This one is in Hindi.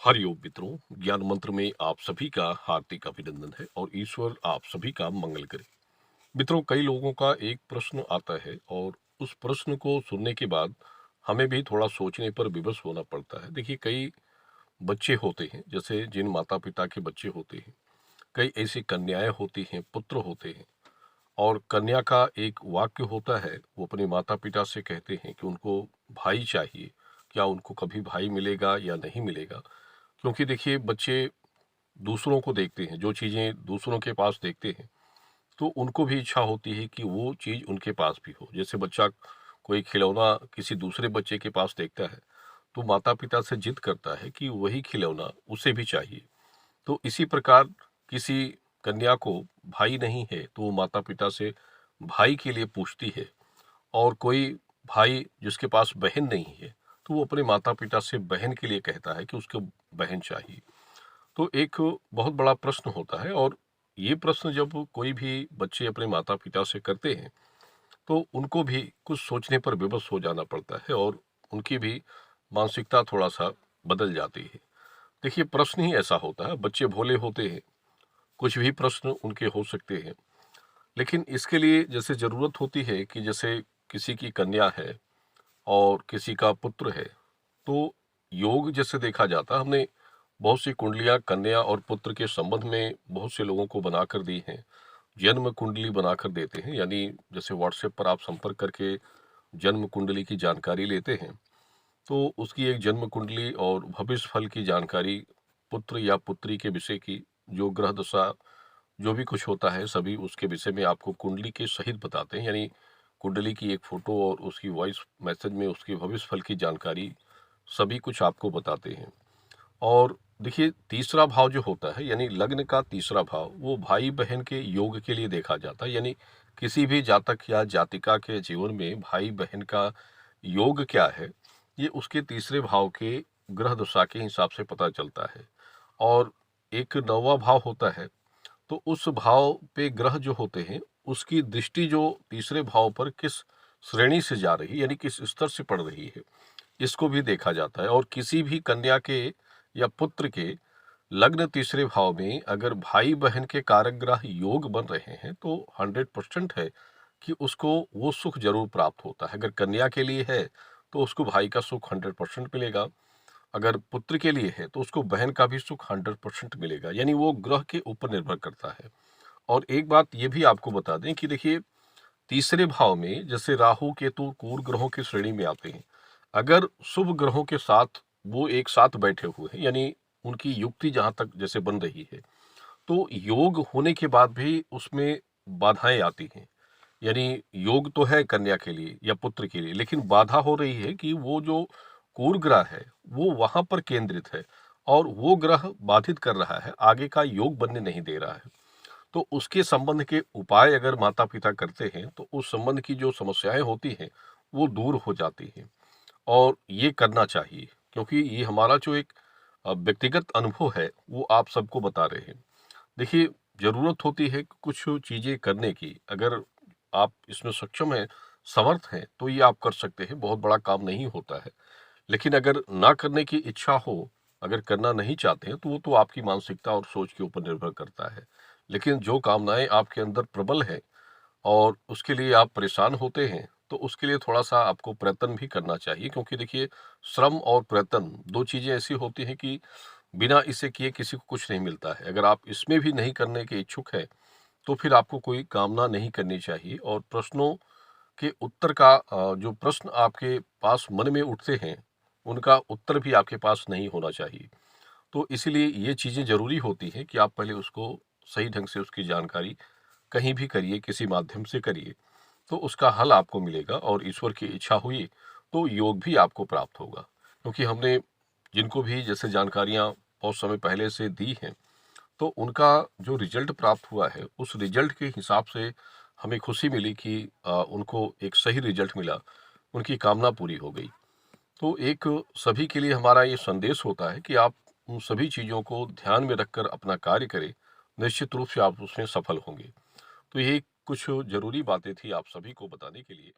हरिओम मित्रों, ज्ञान मंत्र में आप सभी का हार्दिक अभिनंदन है और ईश्वर आप सभी का मंगल करे। मित्रों, कई लोगों का एक प्रश्न आता है और उस प्रश्न को सुनने के बाद हमें भी थोड़ा सोचने पर विवश होना पड़ता है। देखिए, कई बच्चे होते हैं, जैसे जिन माता पिता के बच्चे होते हैं, कई ऐसी कन्याएं होती हैं, पुत्र होते हैं। और कन्या का एक वाक्य होता है, वो अपने माता पिता से कहते हैं कि उनको भाई चाहिए। क्या उनको कभी भाई मिलेगा या नहीं मिलेगा? क्योंकि देखिए, बच्चे दूसरों को देखते हैं, जो चीज़ें दूसरों के पास देखते हैं, तो उनको भी इच्छा होती है कि वो चीज़ उनके पास भी हो। जैसे बच्चा कोई खिलौना किसी दूसरे बच्चे के पास देखता है, तो माता-पिता से जिद करता है कि वही खिलौना उसे भी चाहिए। तो इसी प्रकार किसी कन्या को भाई नहीं है, तो वो माता-पिता से भाई के लिए पूछती है। और कोई भाई जिसके पास बहन नहीं है, तो वो अपने माता-पिता से बहन के लिए कहता है कि उसको बहन चाहिए। तो एक बहुत बड़ा प्रश्न होता है और ये प्रश्न जब कोई भी बच्चे अपने माता-पिता से करते हैं, तो उनको भी कुछ सोचने पर विवश हो जाना पड़ता है और उनकी भी मानसिकता थोड़ा-सा बदल जाती है। देखिए, प्रश्न ही ऐसा होता है, बच्चे भोले होते हैं, कुछ भी प्रश्न उनके हो सकते हैं। लेकिन इसके लिए जैसे ज़रूरत होती है कि जैसे किसी की कन्या है और किसी का पुत्र है, तो योग जैसे देखा जाता है, हमने बहुत सी कुंडलियाँ कन्या और पुत्र के संबंध में बहुत से लोगों को बनाकर दी हैं। जन्म कुंडली बनाकर देते हैं, यानी जैसे व्हाट्सएप पर आप संपर्क करके जन्म कुंडली की जानकारी लेते हैं, तो उसकी एक जन्म कुंडली और भविष्य फल की जानकारी, पुत्र या पुत्री के विषय की, जो ग्रह दशा, जो भी कुछ होता है, सभी उसके विषय में आपको कुंडली के सहित बताते हैं। यानी कुंडली की एक फ़ोटो और उसकी वॉइस मैसेज में उसके भविष्य फल की जानकारी, सभी कुछ आपको बताते हैं। और देखिए, तीसरा भाव जो होता है, यानी लग्न का तीसरा भाव, वो भाई बहन के योग के लिए देखा जाता है। यानी किसी भी जातक या जातिका के जीवन में भाई बहन का योग क्या है, ये उसके तीसरे भाव के ग्रह दशा के हिसाब से पता चलता है। और एक नौवां भाव होता है, तो उस भाव पे ग्रह जो होते हैं, उसकी दृष्टि जो तीसरे भाव पर किस श्रेणी से जा रही है, यानी किस स्तर से पड़ रही है, इसको भी देखा जाता है। और किसी भी कन्या के या पुत्र के लग्न तीसरे भाव में अगर भाई बहन के कारक ग्रह योग बन रहे हैं, तो 100% है कि उसको वो सुख जरूर प्राप्त होता है। अगर कन्या के लिए है, तो उसको भाई का सुख 100% मिलेगा। अगर पुत्र के लिए है, तो उसको बहन का भी सुख 100% मिलेगा। यानी वो ग्रह के ऊपर निर्भर करता है। और एक बात ये भी आपको बता दें कि देखिए, तीसरे भाव में जैसे राहु केतु क्रूर ग्रहों की श्रेणी में आते हैं। अगर शुभ ग्रहों के साथ वो एक साथ बैठे हुए हैं, यानी उनकी युक्ति जहां तक जैसे बन रही है, तो योग होने के बाद भी उसमें बाधाएं आती हैं। यानी योग तो है कन्या के लिए या पुत्र के लिए, लेकिन बाधा हो रही है कि वो जो कुर ग्रह है, वो वहां पर केंद्रित है और वो ग्रह बाधित कर रहा है, आगे का योग बनने नहीं दे रहा है। तो उसके संबंध के उपाय अगर माता पिता करते हैं, तो उस संबंध की जो समस्याएं होती हैं, वो दूर हो जाती हैं। और ये करना चाहिए, क्योंकि ये हमारा जो एक व्यक्तिगत अनुभव है, वो आप सबको बता रहे हैं। देखिए, ज़रूरत होती है कुछ चीज़ें करने की। अगर आप इसमें सक्षम हैं, समर्थ हैं, तो ये आप कर सकते हैं, बहुत बड़ा काम नहीं होता है। लेकिन अगर ना करने की इच्छा हो, अगर करना नहीं चाहते हैं, तो वो तो आपकी मानसिकता और सोच के ऊपर निर्भर करता है। लेकिन जो कामनाएँ आपके अंदर प्रबल हैं और उसके लिए आप परेशान होते हैं, तो उसके लिए थोड़ा-सा आपको प्रयत्न भी करना चाहिए, क्योंकि देखिए, श्रम और प्रयत्न 2 चीज़ें ऐसी होती हैं कि बिना इसे किए किसी को कुछ नहीं मिलता है। अगर आप इसमें भी नहीं करने के इच्छुक हैं, तो फिर आपको कोई कामना नहीं करनी चाहिए। और प्रश्नों के उत्तर का जो प्रश्न आपके पास मन में उठते हैं, उनका उत्तर भी आपके पास नहीं होना चाहिए। तो इसीलिए ये चीज़ें ज़रूरी होती हैं कि आप पहले उसको सही ढंग से उसकी जानकारी कहीं भी करिए, किसी माध्यम से करिए, तो उसका हल आपको मिलेगा और ईश्वर की इच्छा हुई, तो योग भी आपको प्राप्त होगा। क्योंकि हमने जिनको भी जैसे जानकारियाँ बहुत समय पहले से दी हैं, तो उनका जो रिजल्ट प्राप्त हुआ है, उस रिजल्ट के हिसाब से हमें खुशी मिली कि उनको एक सही रिजल्ट मिला, उनकी कामना पूरी हो गई। तो एक सभी के लिए हमारा ये संदेश होता है कि आप उन सभी चीज़ों को ध्यान में रखकर अपना कार्य करें, निश्चित रूप से आप उसमें सफल होंगे। तो ये कुछ ज़रूरी बातें थी आप सभी को बताने के लिए।